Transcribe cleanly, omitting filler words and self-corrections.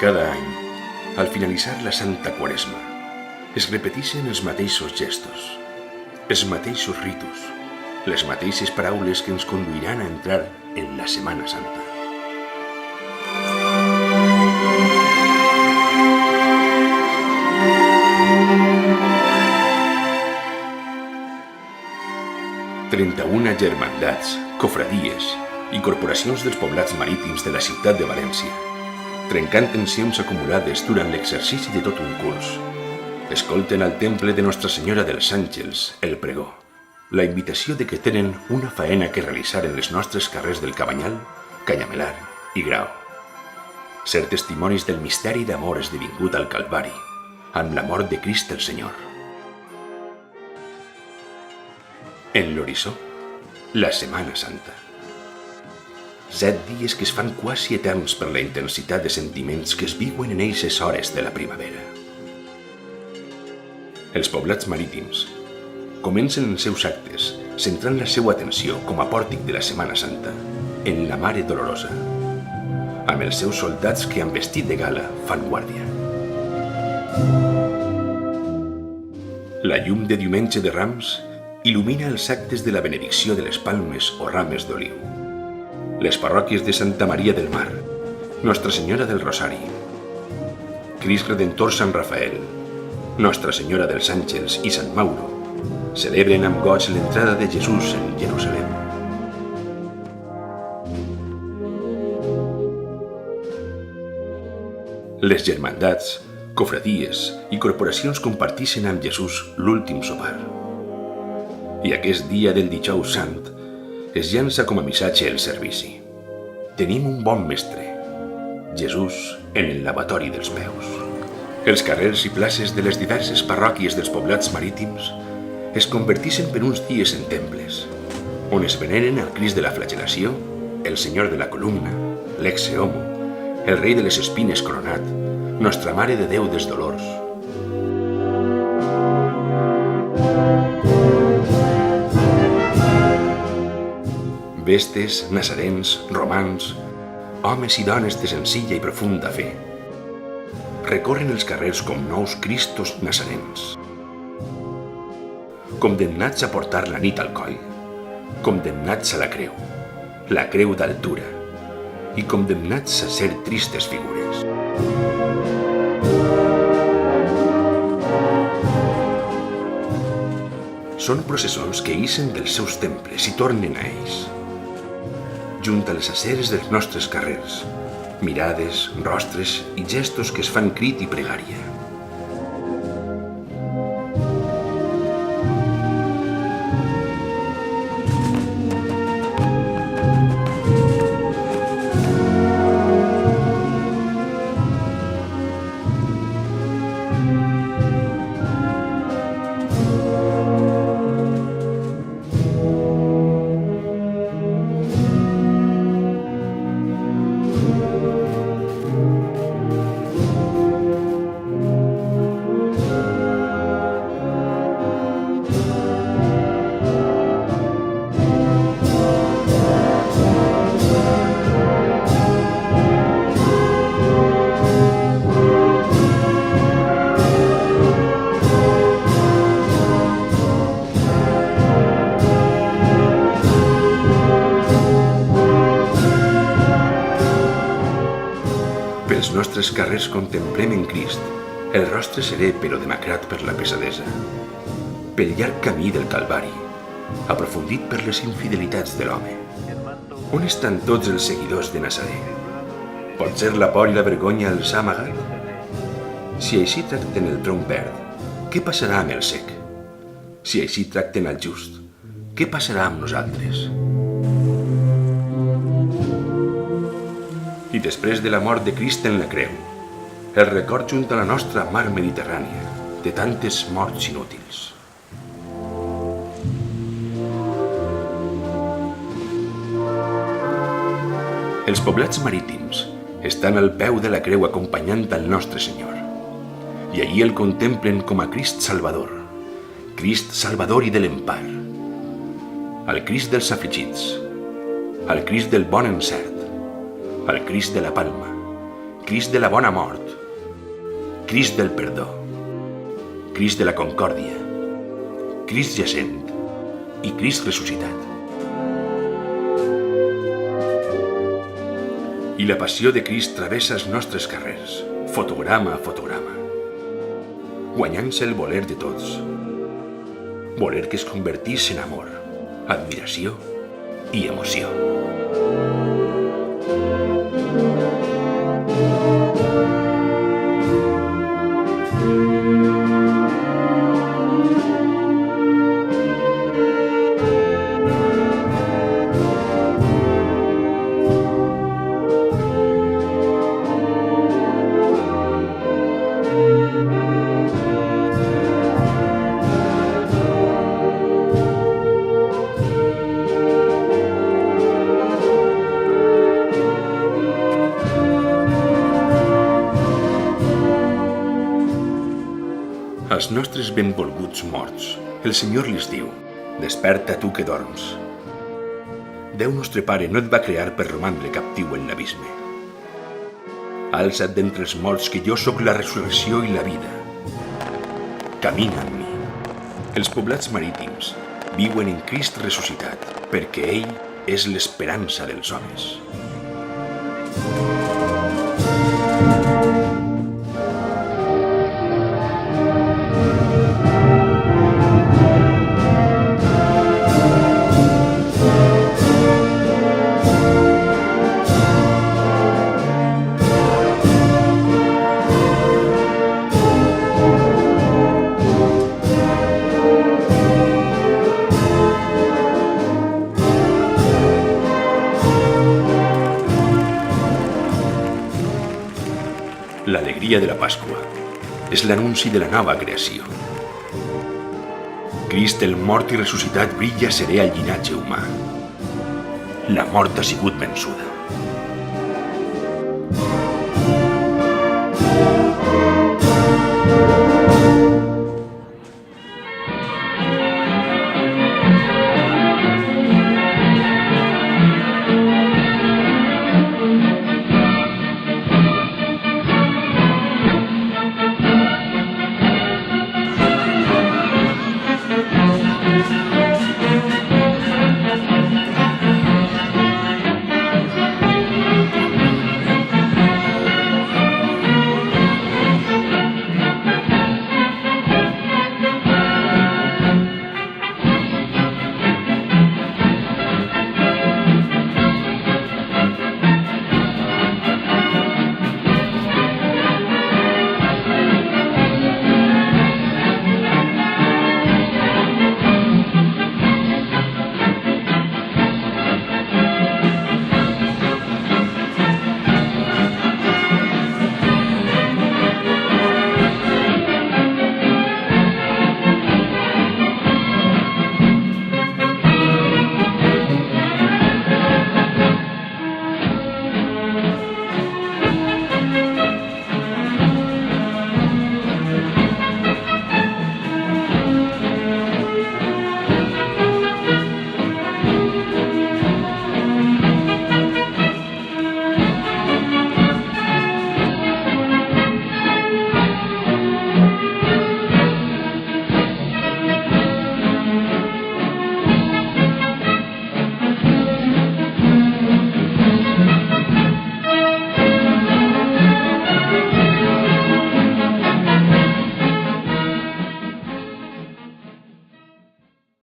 Cada any, al finalitzar la Santa Quaresma, es repeteixen els mateixos gestos, els mateixos ritus, les mateixes paraules que ens conduiran a entrar en la Setmana Santa. Trenta-una germandats, cofradies i corporacions dels poblats marítims de la ciutat de València, trencant tensions acumulades durant l'exercici de tot un curs, escolten al temple de Nostra Senyora dels Àngels el pregó, la invitació de que tenen una faena que realitzar en les nostres carrers del Cabanyal, Canyamelar i Grau. Ser testimonis del misteri d'amor esdevingut al Calvari, amb la mort de Crist el Senyor. En l'horitzó, la Setmana Santa. 7 dies que es fan quasi eterns per la intensitat de sentiments que es viuen en eixes hores de la primavera. Els poblats marítims comencen els seus actes centrant la seva atenció com a pòrtic de la Setmana Santa en la Mare Dolorosa, amb els seus soldats que amb vestit de gala fan guàrdia. La llum de diumenge de Rams il·lumina els actes de la benedicció de les palmes o rames d'oliu. Les parròquies de Santa Maria del Mar, Nostra Senyora del Rosari, Crist Redentor Sant Rafael, Nostra Senyora dels Àngels i Sant Mauro celebren amb goig l'entrada de Jesús en Jerusalem. Les germandats, cofradies i corporacions compartixen amb Jesús l'últim sopar. I aquest dia del Dijous Sant es llança com a missatge el servici. Tenim un bon mestre, Jesús en el lavatori dels peus. Els carrers i places de les diverses parròquies dels poblats marítims es converteixen per uns dies en temples, on es veneren el Crist de la Flagel·lació, el Senyor de la Columna, l'Ecce Homo, el Rei de les Espines coronat, Nostra Mare de Déu dels Dolors. Vestes, nazarens, romans, homes i dones de senzilla i profunda fe, recorren els carrers com nous Cristos nazarens, condemnats a portar la nit al coll, condemnats a la creu d'altura, i condemnats a ser tristes figures. Són processons que ixen dels seus temples i tornen a ells. Junt a les aceres dels nostres carrers, mirades, rostres i gestos que es fan crit i pregària. Pels nostres carrers contemplem en Crist el rostre serè però demacrat per la pesadesa, pel llarg camí del Calvari, aprofundit per les infidelitats de l'home. On estan tots els seguidors de Nazaré? Potser la por i la vergonya els ha amagat? Si així tracten el tronc verd, què passarà amb el sec? Si així tracten el just, què passarà amb nosaltres? I després de la mort de Crist en la creu, el record junt a la nostra mar Mediterrània de tantes morts inútils. Els poblats marítims estan al peu de la creu acompanyant al nostre Senyor, i allí el contemplen com a Crist Salvador i de l'empar, al Crist dels afligits, al Crist del bon encert, al Crist de la Palma, Crist de la bona mort, Crist del perdó, Crist de la concòrdia, Crist jacent i Crist ressuscitat. I la passió de Crist travessa els nostres carrers, fotograma a fotograma, guanyant-se el voler de tots, voler que es convertís en amor, admiració i emoció. Als nostres benvolguts morts, el Senyor els diu: desperta tu que dorms. Déu nostre Pare no et va crear per romandre captiu en l'abisme. Alça't d'entre els morts, que jo sóc la resurrecció i la vida. Camina amb mi. Els poblats marítims viuen en Crist ressuscitat, perquè ell és l'esperança dels homes. L'alegria de la Pasqua és l'anunci de la nova creació. Crist, el mort i ressuscitat, brilla serè al llinatge humà. La mort ha sigut vençuda.